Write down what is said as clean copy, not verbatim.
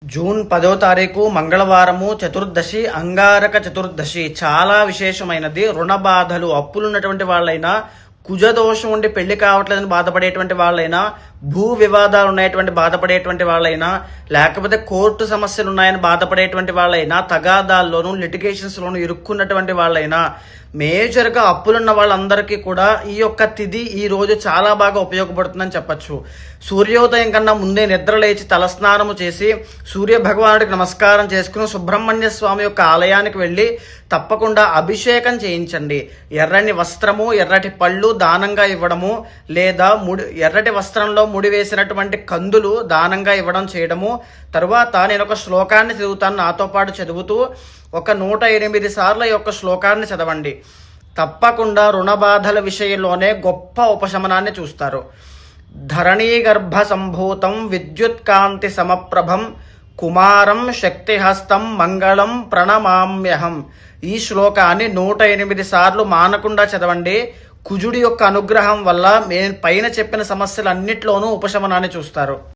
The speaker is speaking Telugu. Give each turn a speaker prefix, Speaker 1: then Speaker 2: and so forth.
Speaker 1: జూన్ 10వ తారీఖు మంగళవారము చతుర్దశి, అంగారక చతుర్దశి. చాలా విశేషమైనది. రుణ బాధలు, అప్పులున్నటువంటి వాళ్ళైనా, కుజదోషం ఉండి పెళ్లి కావట్లేదని బాధపడేటువంటి వాళ్ళైనా, భూ వివాదాలు ఉన్నాయటువంటి బాధపడేటువంటి వాళ్ళైనా, లేకపోతే కోర్టు సమస్యలు ఉన్నాయని బాధపడేటువంటి వాళ్ళైనా, తగాదాల్లోనూ లిటిగేషన్స్లోనూ ఇరుక్కున్నటువంటి వాళ్ళైనా, మేజర్గా అప్పులున్న వాళ్ళందరికీ కూడా ఈ యొక్క తిథి ఈ రోజు చాలా బాగా ఉపయోగపడుతుందని చెప్పచ్చు. సూర్యోదయం కన్నా ముందే నిద్ర లేచి తలస్నానము చేసి సూర్య భగవానుడికి నమస్కారం చేసుకుని సుబ్రహ్మణ్య స్వామి యొక్క ఆలయానికి వెళ్ళి తప్పకుండా అభిషేకం చేయించండి. ఎర్రని వస్త్రము, ఎర్రటి పళ్ళు దానంగా ఇవ్వడము, లేదా ఎర్రటి వస్త్రంలో ముడి వేసినటువంటి కందులు దానంగా ఇవ్వడం చేయడము. తరువాత నేను ఒక శ్లోకాన్ని చదువుతాను, నాతో పాటు చదువుతూ ఒక 108 సార్లు ఈ యొక్క శ్లోకాన్ని చదవండి. తప్పకుండా రుణ బాధల విషయంలోనే గొప్ప ఉపశమనాన్ని చూస్తారు. ధరణీ గర్భ సంభూతం విద్యుత్కాంతి సమప్రభం కుమారం శక్తిహస్తం మంగళం ప్రణమామ్యహం. ఈ శ్లోకాన్ని 108 సార్లు మానకుండా చదవండి. కుజుడి యొక్క అనుగ్రహం వల్ల పైన చెప్పిన సమస్యలన్నిట్లోనూ ఉపశమనాన్ని చూస్తారు.